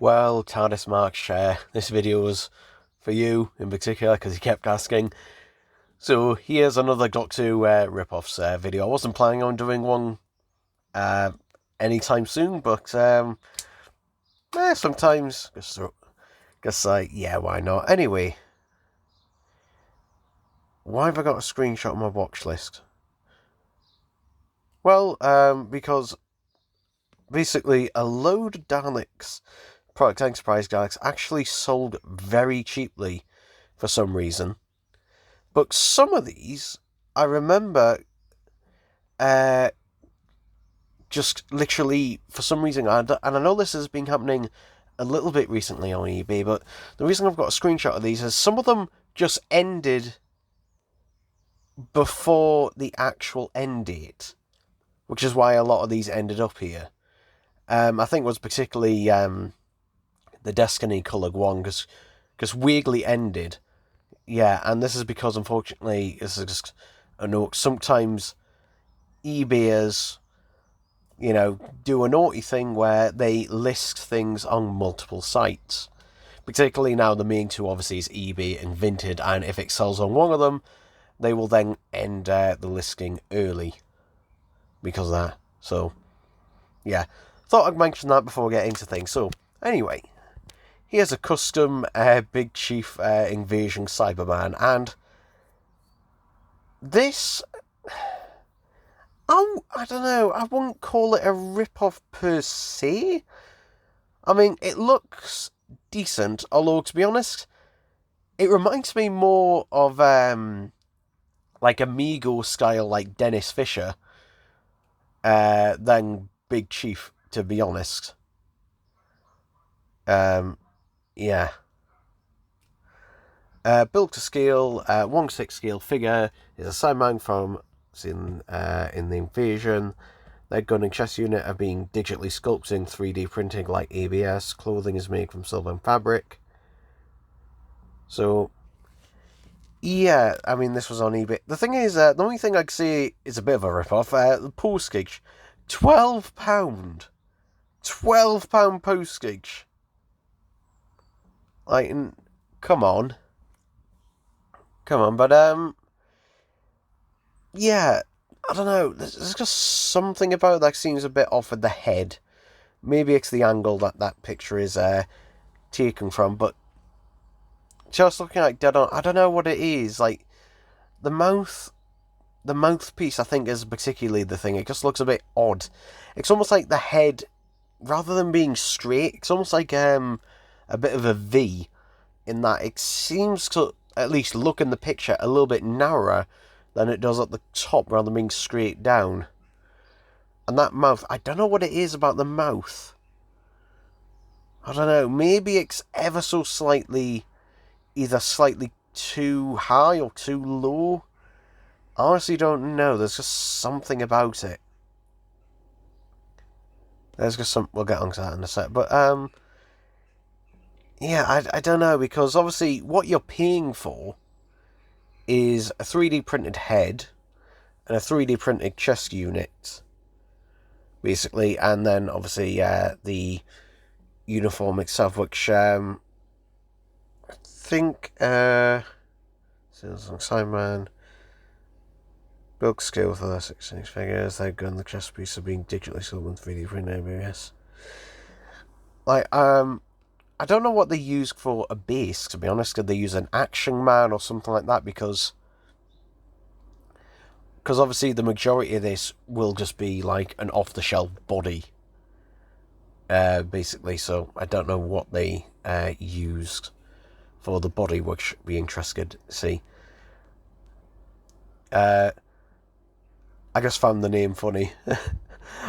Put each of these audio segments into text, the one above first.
Well, TARDIS Mark Share, this video was for you in particular because you kept asking. So here's another Doctor Who rip-offs video. I wasn't planning on doing one anytime soon, but sometimes just like, yeah, why not? Anyway, why have I got a screenshot of my watch list? Well, because basically a load of Daleks, Product Enterprise Daleks, actually sold very cheaply for some reason. But some of these, I remember, just literally, for some reason, and I know this has been happening a little bit recently on eBay, but the reason I've got a screenshot of these is some of them just ended before the actual end date, which is why a lot of these ended up here. I think it was particularly the Destiny coloured one, because weirdly ended. Yeah, and this is because, unfortunately, this is just a note. Sometimes eBayers, do a naughty thing where they list things on multiple sites. Particularly now, the main two, obviously, is eBay and Vinted, and if it sells on one of them, they will then end the listing early because of that. So, yeah. Thought I'd mention that before we get into things. So, anyway, here's a custom Big Chief Invasion Cyberman, and this, I don't know, I wouldn't call it a rip-off per se. I mean, it looks decent, although, to be honest, it reminds me more of, like, Amigo style, like Dennis Fisher, than Big Chief, to be honest. Yeah. Built to scale, 1/6 scale figure is a Cyberman from in the Invasion. Their gun and chest unit are being digitally sculpted in 3D printing like ABS. Clothing is made from silver and fabric. So, yeah, I mean, this was on eBay. The thing is, the only thing I'd say is a bit of a rip-off. The postage, £12. £12 postage. Like, come on. But, yeah, I don't know, there's just something about that seems a bit off with the head. Maybe it's the angle that picture is taken from, but just looking like dead on, I don't know what it is. Like, the mouthpiece, I think, is particularly the thing. It just looks a bit odd. It's almost like the head, rather than being straight, it's almost like a bit of a V, in that it seems to, at least look in the picture, a little bit narrower than it does at the top, rather than being straight down. And that mouth, I don't know what it is about the mouth. I don't know, maybe it's ever so slightly, either slightly too high or too low. I honestly don't know, there's just something about it. There's just some, we'll get onto that in a sec, but yeah, I don't know, because obviously what you're paying for is a 3D printed head and a 3D printed chest unit, basically, and then obviously the uniform itself, which I think Cyberman build scale for their 6-inch figures. Their gun, the chest piece are being digitally sculpted in 3D printed ABS. Like, I don't know what they use for a base, to be honest. Could they use an Action Man or something like that? Because obviously the majority of this will just be like an off-the-shelf body, basically. So I don't know what they used for the body, which would be interested to see. I just found the name funny.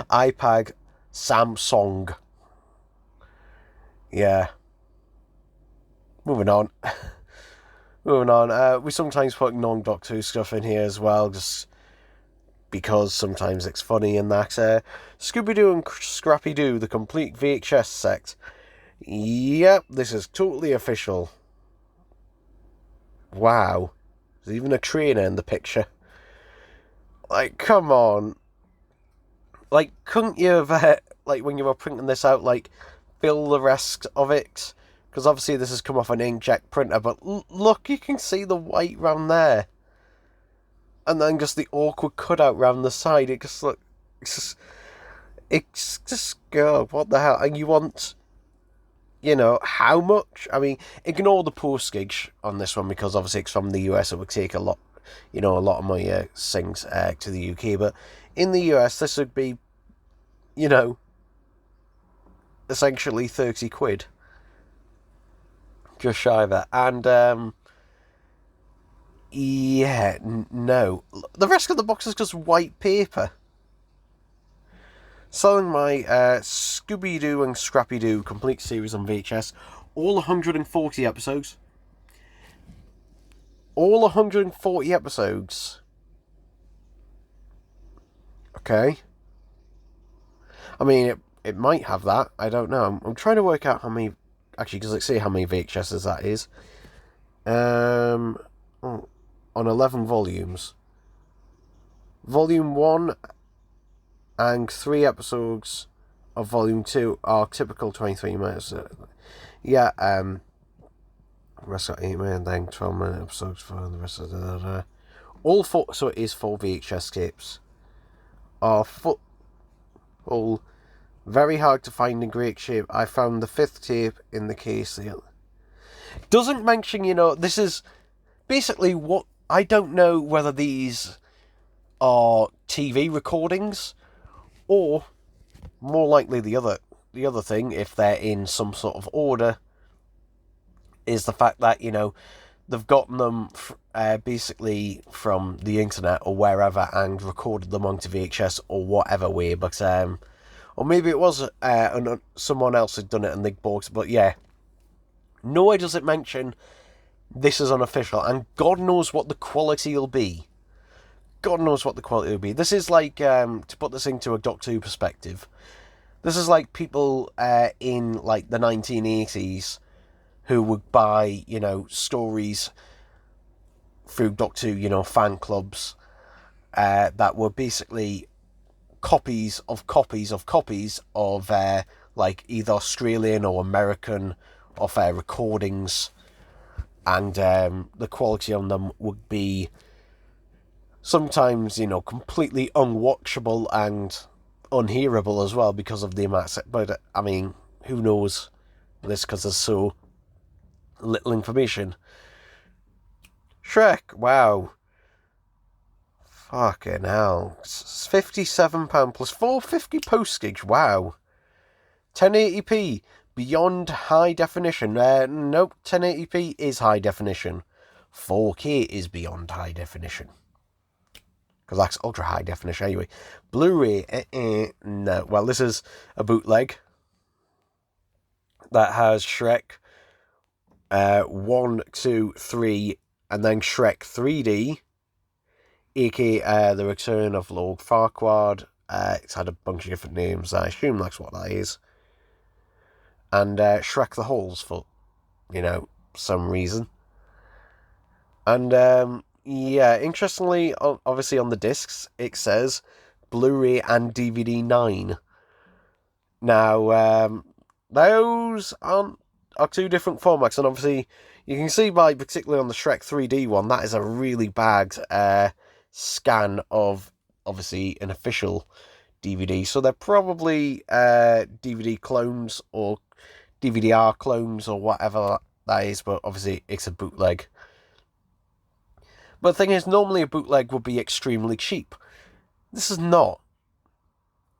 iPad Samsung. Yeah. Moving on. We sometimes put non-Doctor Who stuff in here as well, just because sometimes it's funny and that. ScoobyDoo and Scrappy-Doo, the complete VHS set. Yep, this is totally official. Wow. There's even a trainer in the picture. Like, come on. Like, couldn't you have, like, when you were printing this out, like, fill the rest of it, because obviously this has come off an inkjet printer, but look, you can see the white round there. And then just the awkward cutout round the side. It just look, it's just God, what the hell? And you want, how much? I mean, ignore the postage on this one, because obviously it's from the US. It would take a lot, a lot of my things to the UK. But in the US, this would be, essentially 30 quid. Just shy of it. And, yeah, no. The rest of the box is just white paper. Selling my ScoobyDoo and ScrappyDoo complete series on VHS. All 140 episodes. All 140 episodes. Okay. I mean, it might have that. I don't know. I'm trying to work out how many... Actually, because let's see how many VHSs that is. On 11 volumes. Volume 1 and 3 episodes of Volume 2 are typical 23 minutes. Yeah, the rest got 8 minutes, then 12 minute episodes for the rest of the... All 4, so it is 4 VHS tapes. Are full, very hard to find in great shape. I found the 5th tape in the case. Doesn't mention, this is basically what... I don't know whether these are TV recordings, or more likely the other thing, if they're in some sort of order, is the fact that, they've gotten them basically from the internet or wherever and recorded them onto VHS or whatever way. But or maybe it was someone else had done it and they bought it. But yeah, nowhere does it mention this is unofficial, and God knows what the quality will be. God knows what the quality will be. This is like, to put this into a Doctor Who perspective, this is like people in like the 1980s who would buy, stories through Doctor Who, fan clubs, that were basically copies of like either Australian or American recordings. And the quality on them would be sometimes, completely unwatchable and unhearable as well because of the amount. But, I mean, who knows this because there's so little information. Shrek, wow. Fucking hell. It's £57 plus £4.50 postage, wow. 1080p. Beyond high definition. Nope, 1080p is high definition. 4K is beyond high definition. Because that's ultra high definition anyway. Blu-ray, no. Well, this is a bootleg that has Shrek 1, 2, 3, and then Shrek 3D, aka The Return of Lord Farquaad. It's had a bunch of different names. I assume that's what that is. And Shrek the Halls for, some reason. And, yeah, interestingly, obviously on the discs, it says Blu-ray and DVD 9. Now, those are 2 different formats, and obviously, you can see by, particularly on the Shrek 3D one, that is a really bad scan of, obviously, an official DVD. So they're probably DVD clones or DVD-R clones or whatever that is, but obviously it's a bootleg. But the thing is, normally a bootleg would be extremely cheap. This is not.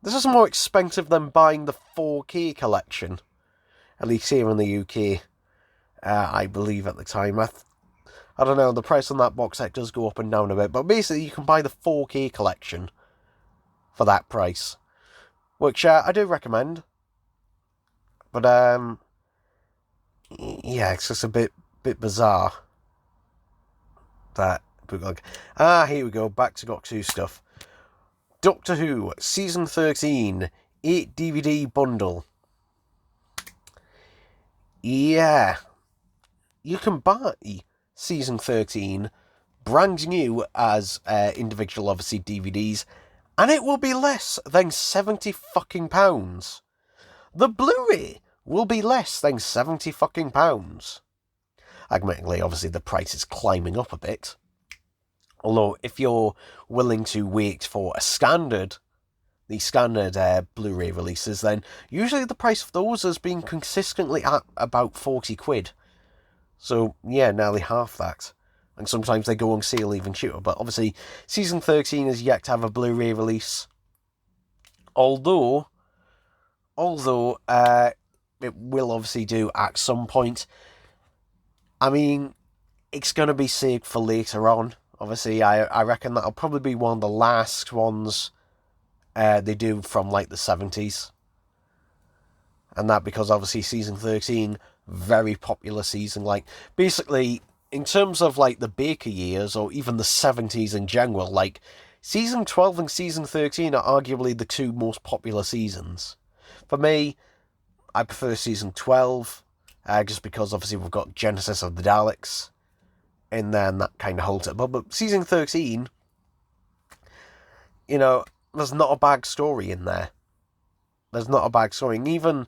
This is more expensive than buying the 4K collection. At least here in the UK, I believe at the time. I don't know, the price on that box set does go up and down a bit, but basically you can buy the 4K collection for that price, which I do recommend. But yeah, it's just a bit bizarre, that bootleg. Here we go, back to Doctor Who stuff. Doctor Who Season 13 8 DVD bundle. Yeah, you can buy Season 13 brand new as individual, obviously, DVDs, and it will be less than £70 fucking pounds. The Blu-ray will be less than £70 fucking pounds. Admittedly, obviously the price is climbing up a bit. Although, if you're willing to wait for the standard Blu-ray releases, then usually the price of those has been consistently at about 40 quid. So, yeah, nearly half that. And sometimes they go on sale even cheaper. But obviously, Season 13 is yet to have a Blu-ray release. Although it will obviously do at some point. I mean, it's going to be saved for later on. Obviously, I reckon that'll probably be one of the last ones they do from, like, the 70s. And that because, obviously, Season 13, very popular season. Like, basically, in terms of, like, the Baker years, or even the 70s in general, like, Season 12 and Season 13 are arguably the two most popular seasons. For me, I prefer Season 12, just because, obviously, we've got Genesis of the Daleks, and then that kind of holds it. But Season 13, you know, there's not a bad story in there. There's not a bad story. And even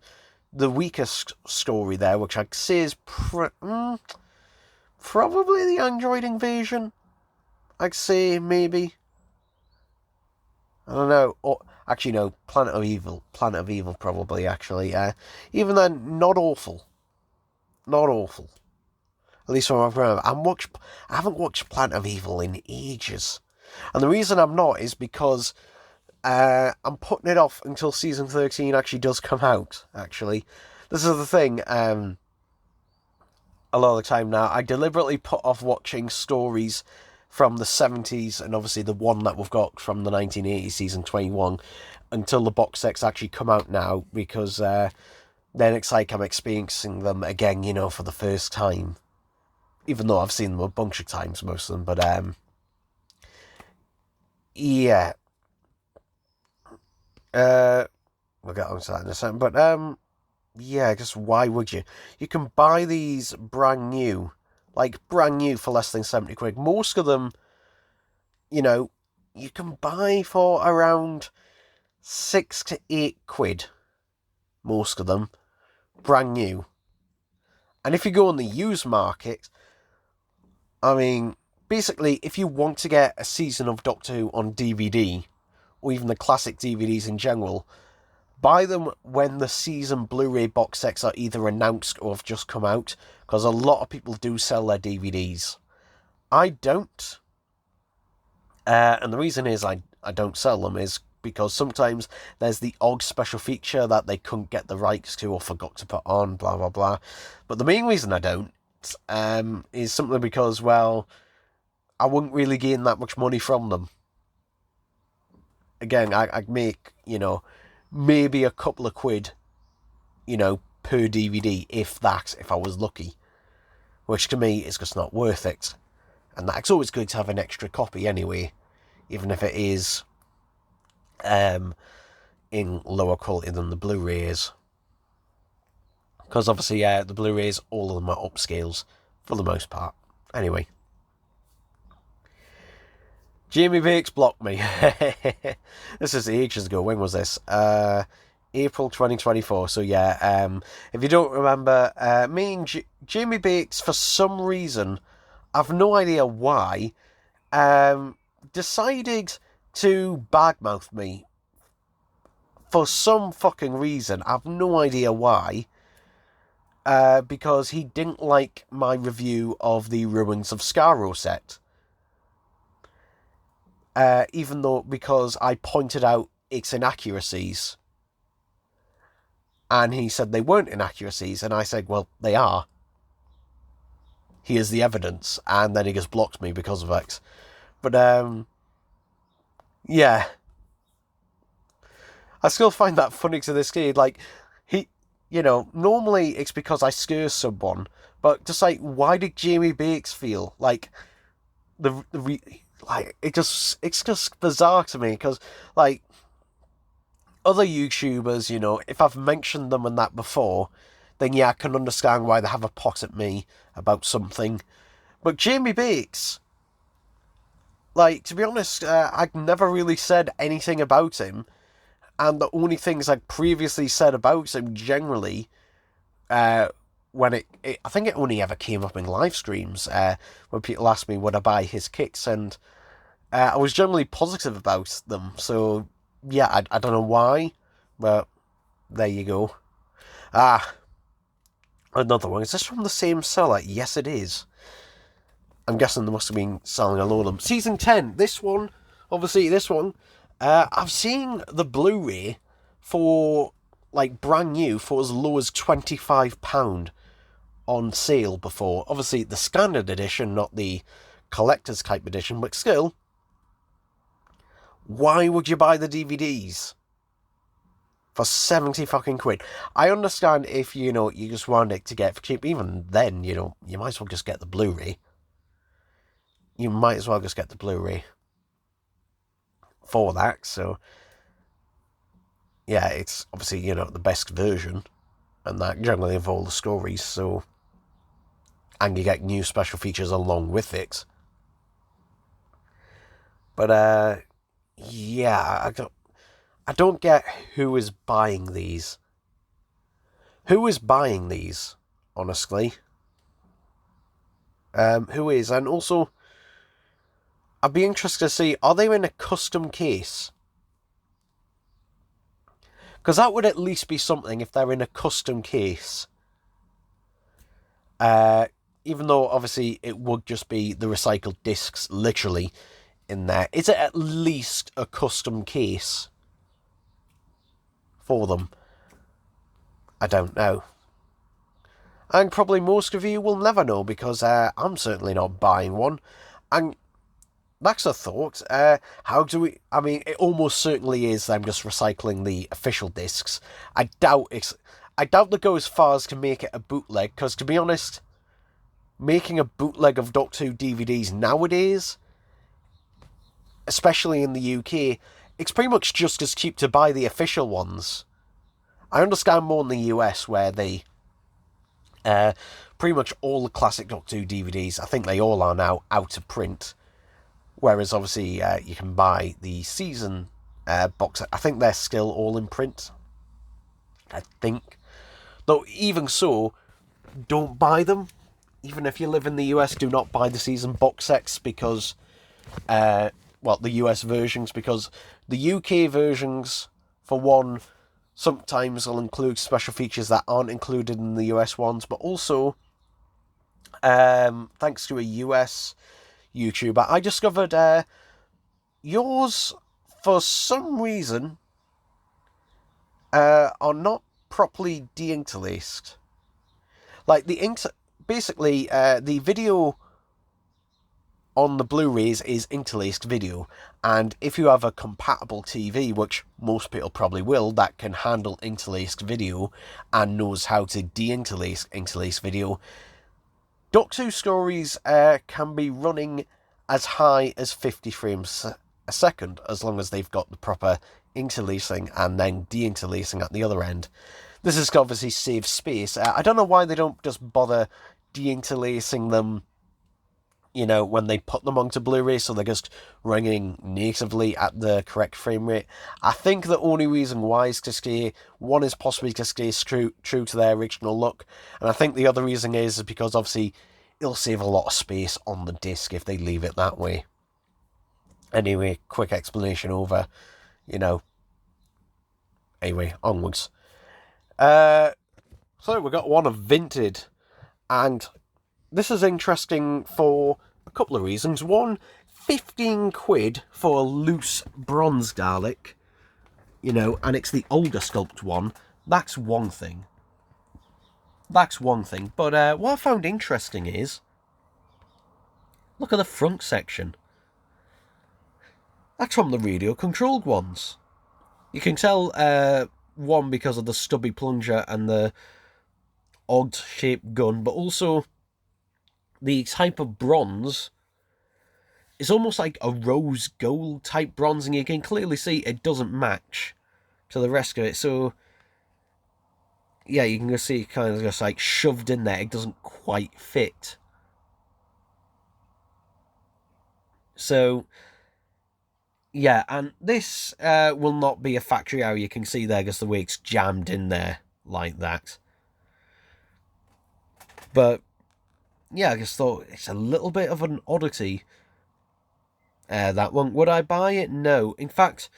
the weakest story there, which I'd say is probably the Android invasion. I'd say, maybe. I don't know. Or, actually, no, Planet of Evil. Planet of Evil, probably, actually. Even then, not awful. Not awful. At least from what I remember. I haven't watched Planet of Evil in ages. And the reason I'm not is because I'm putting it off until Season 13 actually does come out, actually. This is the thing, a lot of the time now, I deliberately put off watching stories from the 70s, and obviously the one that we've got from the 1980s, Season 21, until the box sets actually come out now, because then it's like I'm experiencing them again, you know, for the first time. Even though I've seen them a bunch of times, most of them, but, yeah. We'll get on to that in a second, but, yeah, just why would you? You can buy these brand new for less than 70 quid. Most of them, you know, you can buy for around 6 to 8 quid. Most of them, brand new. And if you go on the used market, I mean, basically, if you want to get a season of Doctor Who on DVD, or even the classic DVDs in general, buy them when the season Blu-ray box sets are either announced or have just come out, because a lot of people do sell their DVDs. I don't. And the reason is I don't sell them is because sometimes there's the odd special feature that they couldn't get the rights to or forgot to put on, blah, blah, blah. But the main reason I don't is simply because, well, I wouldn't really gain that much money from them. Again, I'd make, you know, maybe a couple of quid, you know, per DVD, if I was lucky. Which to me is just not worth it. And that's always good to have an extra copy anyway, even if it is in lower quality than the Blu-rays. Because obviously, the Blu-rays, all of them are upscales, for the most part. Anyway. Jamie Bakes blocked me. This is ages ago. When was this? April 2024. So yeah, if you don't remember, me and Jamie Bakes, for some reason, I've no idea why, decided to badmouth me. For some fucking reason. I've no idea why. Because he didn't like my review of the Ruins of Skaro set. Even though, because I pointed out its inaccuracies. And he said they weren't inaccuracies, and I said, well, they are. Here's the evidence, and then he just blocked me because of it. But, yeah. I still find that funny to this day, like, you know, normally it's because I scare someone, but just like, why did Jamie Bakes feel like it's just bizarre to me, because, like, other YouTubers, you know, if I've mentioned them and that before, then yeah, I can understand why they have a pot at me about something. But Jamie Bakes, like, to be honest, I'd never really said anything about him, and the only things I'd previously said about him generally when I think it only ever came up in live streams, when people asked me would I buy his kits, and I was generally positive about them. So yeah, I don't know why, but there you go. Another one. Is this from the same seller? Yes, it is. I'm guessing they must have been selling a load of them. Season 10. This one, obviously, I've seen the Blu-ray for, like, brand new for as low as £25 on sale before. Obviously, the standard edition, not the collector's type edition, but still, why would you buy the DVDs? For 70 fucking quid. I understand if, you just want it to get for cheap. Even then, you might as well just get the Blu-ray. You might as well just get the Blu-ray for that. So, yeah, it's obviously, the best version. And that generally of all the stories. So, and you get new special features along with it. But, yeah, I don't get who is buying these. Who is buying these, honestly? Who is? And also, I'd be interested to see, are they in a custom case? Because that would at least be something if they're in a custom case. Even though, obviously, it would just be the recycled discs, literally, in there. Is it at least a custom case for them? I don't know. And probably most of you will never know, because I'm certainly not buying one. And that's a thought. How do we... I mean, it almost certainly is them just recycling the official discs. I doubt they go as far as to make it a bootleg, because to be honest, making a bootleg of Doctor Who DVDs nowadays, especially in the UK, it's pretty much just as cheap to buy the official ones. I understand more in the US, where they... pretty much all the classic Doctor Who DVDs, I think they all are now out of print. Whereas, obviously, you can buy the season box set. I think they're still all in print. I think. Though, even so, don't buy them. Even if you live in the US, do not buy the season box sets because... the US versions, because the UK versions, for one, sometimes will include special features that aren't included in the US ones, but also, thanks to a US YouTuber, I discovered yours, for some reason, are not properly de-interlaced. Like, basically, the video on the Blu-rays is interlaced video, and if you have a compatible TV, which most people probably will, that can handle interlaced video and knows how to de-interlace interlaced video, Doctor Who stories can be running as high as 50 frames a second, as long as they've got the proper interlacing and then de-interlacing at the other end. This is obviously save space. I don't know why they don't just bother de-interlacing them, when they put them onto Blu-ray, so they're just running natively at the correct frame rate. I think the only reason why is one is possibly to stay true to their original look, and I think the other reason is because obviously it'll save a lot of space on the disc if they leave it that way. Anyway, quick explanation over, Anyway, onwards. So we got one of Vinted, and this is interesting for a couple of reasons. One, 15 quid for a loose bronze Dalek, and it's the older sculpt one. That's one thing. But what I found interesting is, look at the front section. That's from the radio-controlled ones. You can tell, one, because of the stubby plunger and the odd-shaped gun, but also the type of bronze is almost like a rose gold type bronze, and you can clearly see it doesn't match to the rest of it. So, yeah, you can just see it kind of just like shoved in there. It doesn't quite fit. So, yeah, and this will not be a factory error. You can see there just the way it's jammed in there like that. But yeah, I just thought it's a little bit of an oddity. That one. Would I buy it? No. In fact,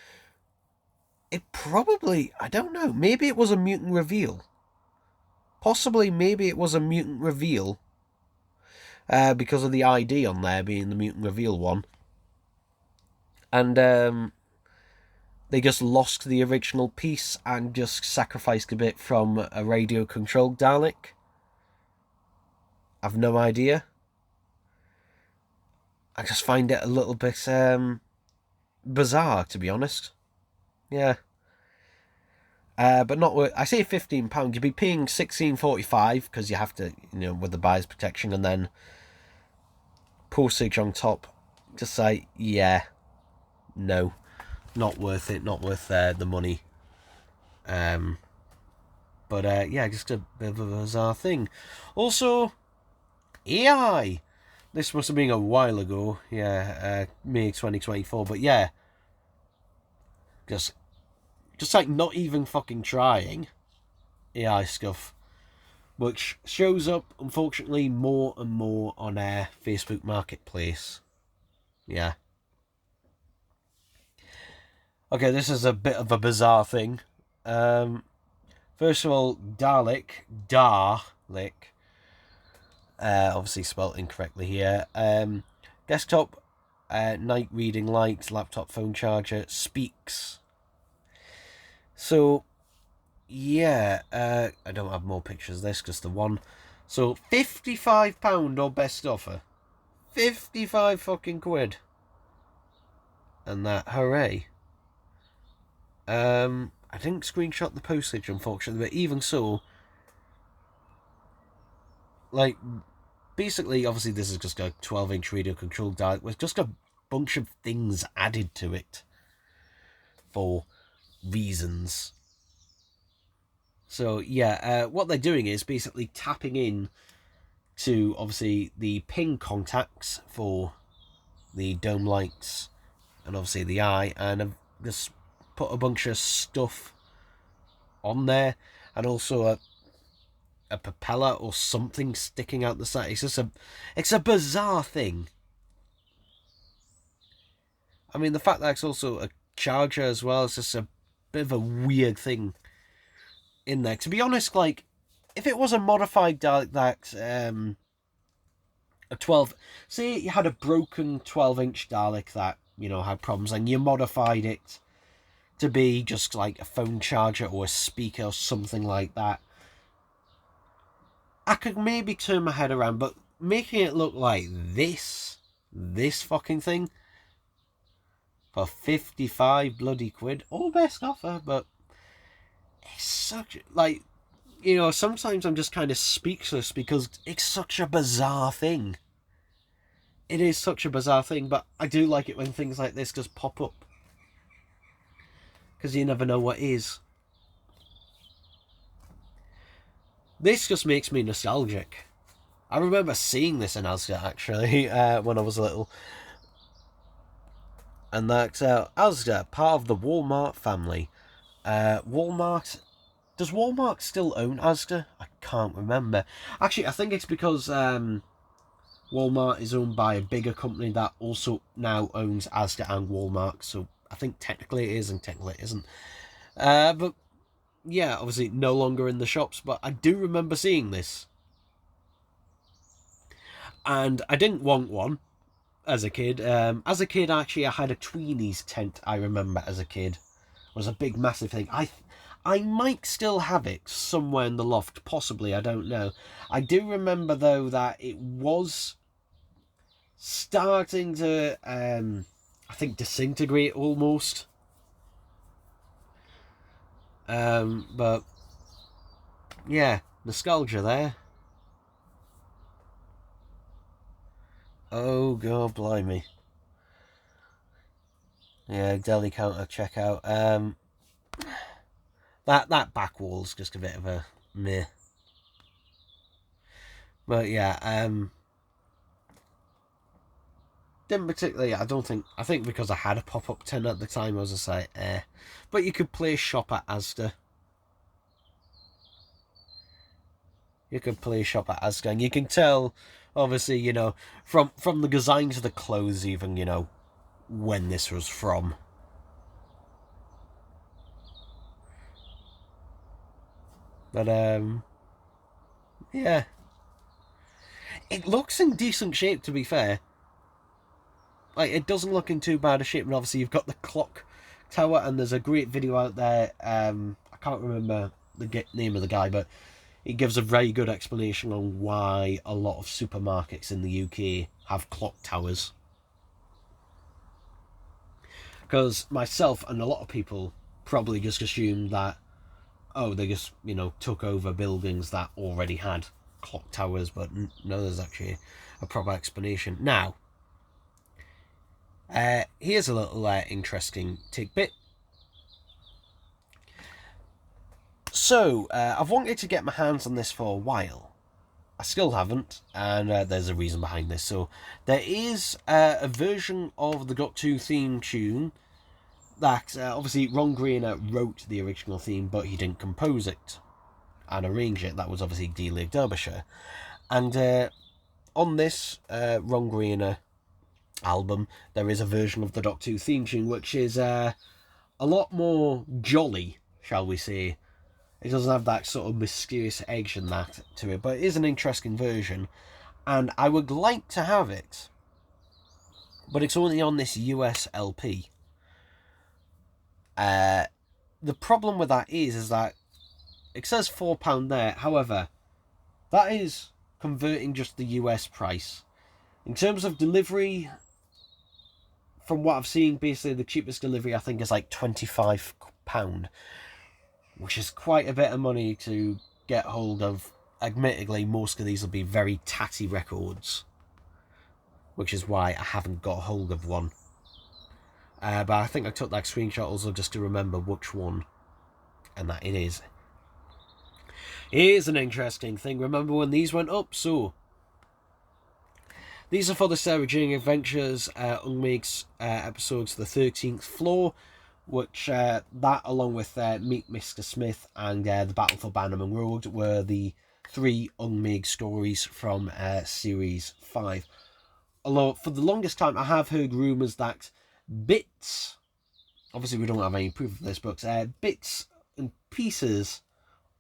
it probably, I don't know, maybe it was a mutant reveal. Possibly, maybe it was a mutant reveal. Because of the ID on there being the mutant reveal one. And they just lost the original piece and just sacrificed a bit from a radio-controlled Dalek. I've no idea. I just find it a little bit bizarre, to be honest. Yeah. But not worth. I say £15. You'd be paying £16.45 because you have to, with the buyer's protection and then postage on top. Just say, yeah, no, not worth it. Not worth the money. But yeah, just a bit of a bizarre thing. Also, AI. This must have been a while ago. Yeah, May 2024. But yeah, just like not even fucking trying AI stuff, which shows up, unfortunately, more and more on our Facebook Marketplace. Yeah. Okay, this is a bit of a bizarre thing. First of all, Dalek, obviously spelt incorrectly here. Desktop, night reading light, laptop phone charger, speaks. So, yeah, I don't have more pictures of this, just the one. So, £55 or best offer. 55 fucking quid. And that, hooray. I didn't screenshot the postage, unfortunately, but even so, like, basically, obviously, this is just a 12-inch radio-controlled Dalek with just a bunch of things added to it for reasons. So, yeah, what they're doing is basically tapping in to, obviously, the pin contacts for the dome lights and, obviously, the eye, and I've just put a bunch of stuff on there, and also a propeller or something sticking out the side. It's a bizarre thing. I mean, the fact that it's also a charger as well is just a bit of a weird thing in there. To be honest, like, if it was a modified Dalek that a 12, say you had a broken 12-inch Dalek that, had problems, and you modified it to be just like a phone charger or a speaker or something like that, I could maybe turn my head around, but making it look like this fucking thing for 55 bloody quid, all best offer, but it's such, like, sometimes I'm just kind of speechless because it's such a bizarre thing. It is such a bizarre thing, but I do like it when things like this just pop up, because you never know what is. This just makes me nostalgic. I remember seeing this in Asda, actually, when I was little. And that's Asda, part of the Walmart family. Walmart... Does Walmart still own Asda? I can't remember. Actually, I think it's because Walmart is owned by a bigger company that also now owns Asda and Walmart. So I think technically it is and technically it isn't. But yeah, obviously no longer in the shops, but I do remember seeing this. And I didn't want one as a kid. Actually, I had a Tweenies tent, I remember, as a kid. It was a big, massive thing. I might still have it somewhere in the loft, possibly, I don't know. I do remember, though, that it was starting to, I think, disintegrate almost. But, yeah, nostalgia there. Oh, God, blimey. Yeah, deli counter checkout. That back wall's just a bit of a meh. But yeah, didn't particularly, I think because I had a pop-up tent at the time, I was just like, eh. But you could play shop at Asda. You could play shop at Asda, and you can tell, obviously, you know, from the design to the clothes, even, you know, when this was from. But yeah, it looks in decent shape, to be fair. Like, it doesn't look in too bad a shape, and obviously you've got the clock tower, and there's a great video out there. I can't remember the name of the guy, but it gives a very good explanation on why a lot of supermarkets in the UK have clock towers. Because myself and a lot of people probably just assumed that, oh, they just, you know, took over buildings that already had clock towers, but no, there's actually a proper explanation. Now, here's a little interesting tidbit. So, I've wanted to get my hands on this for a while. I still haven't, and there's a reason behind this. So, there is a version of the Doctor Who theme tune that, obviously, Ron Grainer wrote the original theme, but he didn't compose it and arrange it. That was obviously Dalek Derbyshire. And on this Ron Grainer album, there is a version of the Doctor Who theme tune, which is a lot more jolly, shall we say. It doesn't have that sort of mysterious edge and that to it, but it is an interesting version, and I would like to have it, but it's only on this US LP. The problem with that is that it says £4 there. However, that is converting just the US price. In terms of delivery, from what I've seen, basically the cheapest delivery I think is like £25, which is quite a bit of money to get hold of. Admittedly, most of these will be very tatty records, which is why I haven't got hold of one. But I think I took that screenshot also just to remember which one, and that it is. Here's an interesting thing. Remember when these went up? So, these are for the Sarah Jane Adventures Unmakes episodes, the 13th Floor, which that, along with Meet Mr. Smith and the Battle for Bannerman Road, were the 3 unmade stories from Series 5. Although, for the longest time, I have heard rumours that bits, obviously we don't have any proof of this, but bits and pieces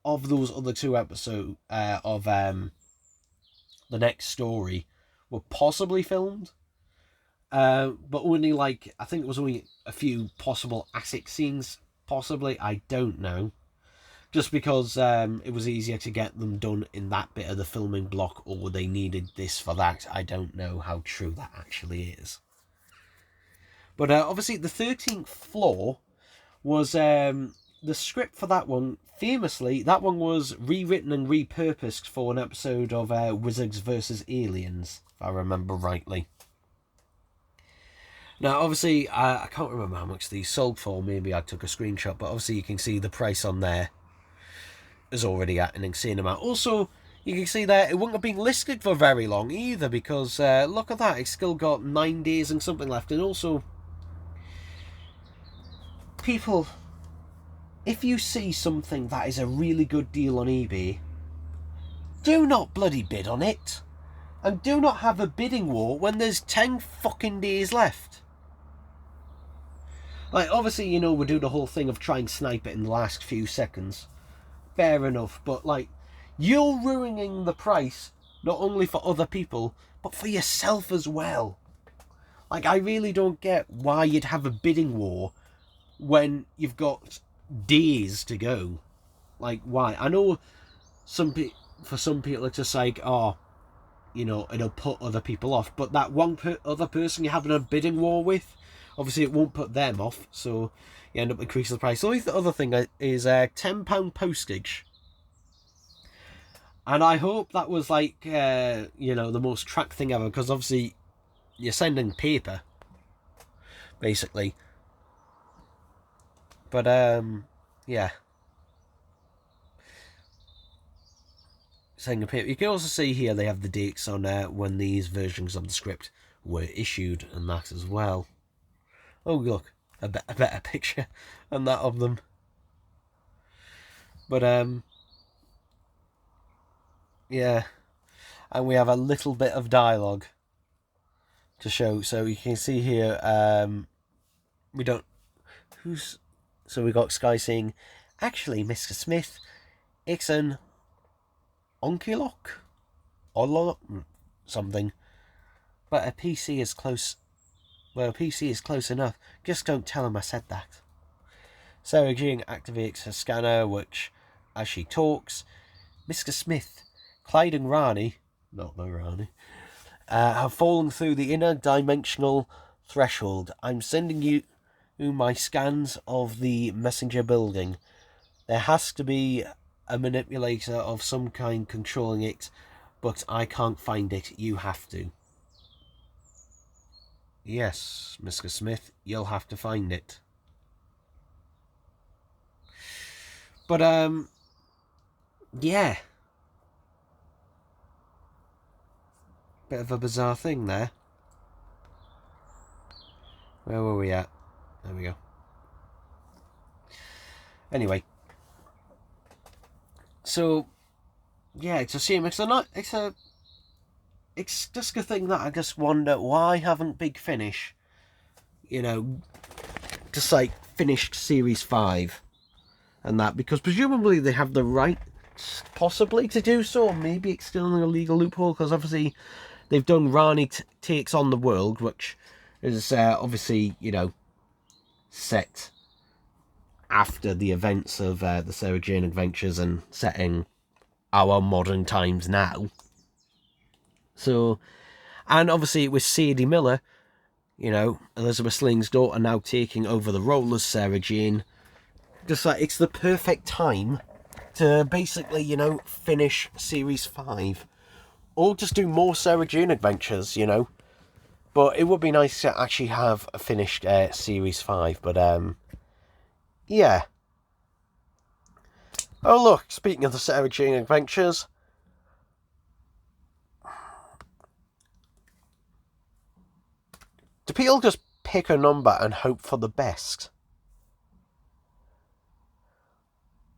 of those other 2 episodes of the next story were possibly filmed. But only like, I think it was only a few possible attic scenes, possibly, I don't know. Just because it was easier to get them done in that bit of the filming block, or they needed this for that. I don't know how true that actually is. But obviously the 13th Floor was the script for that one. Famously, that one was rewritten and repurposed for an episode of Wizards vs. Aliens, if I remember rightly. Now, obviously, I can't remember how much these sold for. Maybe I took a screenshot, but obviously you can see the price on there is already at an insane amount. Also, you can see that it wouldn't have been listed for very long either, because look at that, it's still got 9 days and something left. And also, people, if you see something that is a really good deal on eBay, do not bloody bid on it. And do not have a bidding war when there's 10 fucking days left. Like, obviously, you know, we do the whole thing of trying to snipe it in the last few seconds. Fair enough, but, like, you're ruining the price, not only for other people, but for yourself as well. Like, I really don't get why you'd have a bidding war when you've got days to go. Like, why? I know for some people it's just like, oh, you know, it'll put other people off, but that one other person you're having a bidding war with, obviously it won't put them off, so you end up increasing the price. The only other thing is £10 postage. And I hope that was like, you know, the most tracked thing ever, because obviously you're sending paper, basically. But, yeah. Sending paper. You can also see here they have the dates on when these versions of the script were issued, and that as well. Oh, look, a better picture than that of them. But, Yeah. And we have a little bit of dialogue to show. So you can see here, we don't... Who's... So we got Sky saying, actually, Mr. Smith, it's an Onkilok? Or something. But a PC is close... Well, a PC is close enough. Just don't tell him I said that. Sarah Jane activates her scanner, which, as she talks, Mr. Smith, Clyde and Rani, not the Rani, have fallen through the inner dimensional threshold. I'm sending you my scans of the messenger building. There has to be a manipulator of some kind controlling it, but I can't find it. You have to. Yes, Mr. Smith, you'll have to find it. But, yeah. Bit of a bizarre thing there. Where were we at? There we go. Anyway. So, yeah, it's a shame. It's just a thing that I just wonder, why haven't Big Finish, just like finished Series 5 and that? Because presumably they have the right, possibly, to do so. Maybe it's still in a legal loophole, because obviously they've done Rani Takes on the World, which is obviously, set after the events of the Sarah Jane Adventures and setting our modern times now. So, and obviously with Sadie Miller, Elizabeth Sling's daughter, now taking over the role as Sarah Jane, just like, it's the perfect time to basically, finish Series 5. Or just do more Sarah Jane Adventures, But it would be nice to actually have a finished Series 5, but, yeah. Oh look, speaking of the Sarah Jane Adventures, do people just pick a number and hope for the best?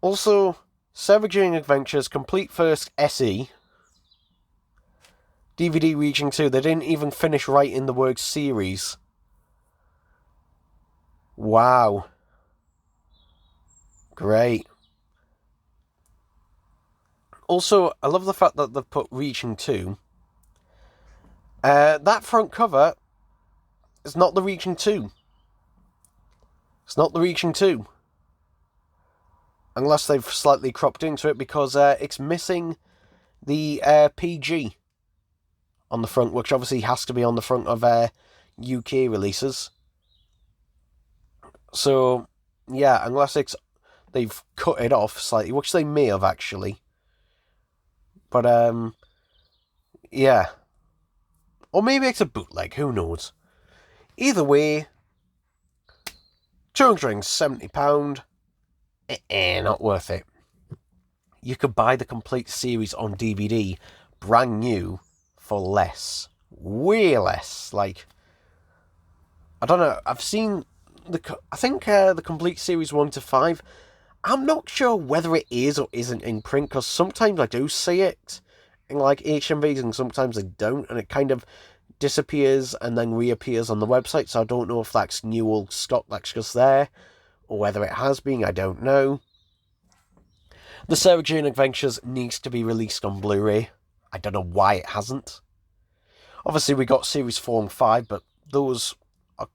Also, Sarah Jane Adventures Complete First SE, DVD Region 2, they didn't even finish writing the word series. Wow. Great. Also, I love the fact that they've put Region 2. That front cover is not the Region 2. It's not the Region 2. Unless they've slightly cropped into it, because it's missing the PG on the front, which obviously has to be on the front of UK releases. So, yeah, unless they've cut it off slightly, which they may have actually. But, yeah. Or maybe it's a bootleg, who knows. Either way, £270, not worth it. You could buy the complete series on DVD, brand new, for less. Way less. Like, I don't know, I've seen I think the complete series 1 to 5, I'm not sure whether it is or isn't in print, because sometimes I do see it in like HMVs and sometimes I don't, and it kind of disappears and then reappears on the website, so I don't know if that's new old stock that's just there, or whether it has been, I don't know. The Sarah Jane Adventures needs to be released on Blu-ray. I don't know why it hasn't. Obviously we got Series 4 and 5, but those are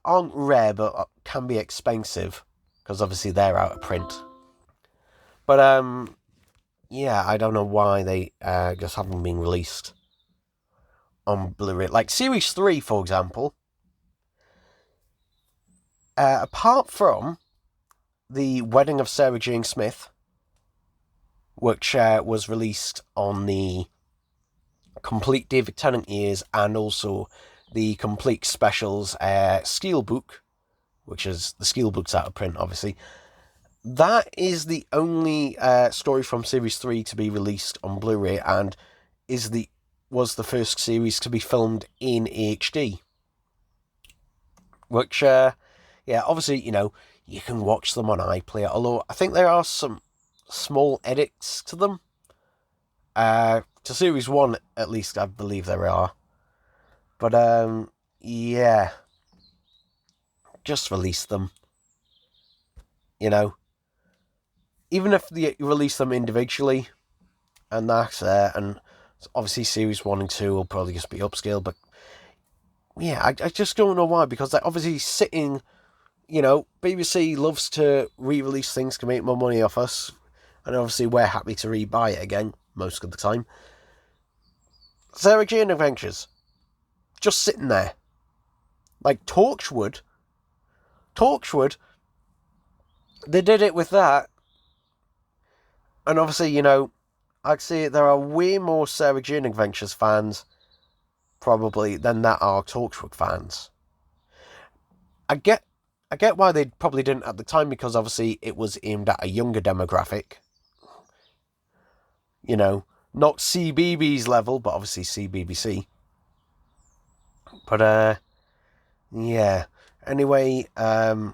aren't rare, but can be expensive, because obviously they're out of print. But, yeah, I don't know why they just haven't been released on Blu-ray. Like Series 3, for example, apart from The Wedding of Sarah Jane Smith, which was released on the complete David Tennant years, and also the complete specials Steelbook, which is the Steelbook's out of print, obviously. That is the only story from Series 3 to be released on Blu-ray, and was the first series to be filmed in HD. Which, yeah, obviously, you can watch them on iPlayer, although I think there are some small edits to them. To Series 1, at least, I believe there are. But, yeah. Just release them. You know? Even if you release them individually, and that, and obviously Series 1 and 2 will probably just be upscaled, but yeah, I just don't know why, because they're obviously sitting, BBC loves to re-release things to make more money off us, and obviously we're happy to re-buy it again, most of the time. Sarah Jane Adventures, just sitting there. Like Torchwood, they did it with that, and obviously, I'd say there are way more Sarah Jane Adventures fans, probably, than that are Torchwood fans. I get why they probably didn't at the time, because obviously it was aimed at a younger demographic. Not CBBS level, but obviously CBBC. But, yeah. Anyway, my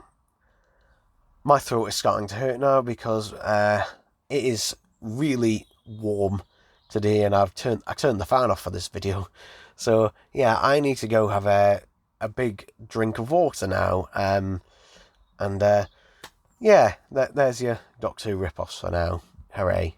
throat is starting to hurt now because it is really warm today, and I turned the fan off for this video. So yeah, I need to go have a big drink of water now. Yeah, there's your Doctor Who rip-offs for now. Hooray.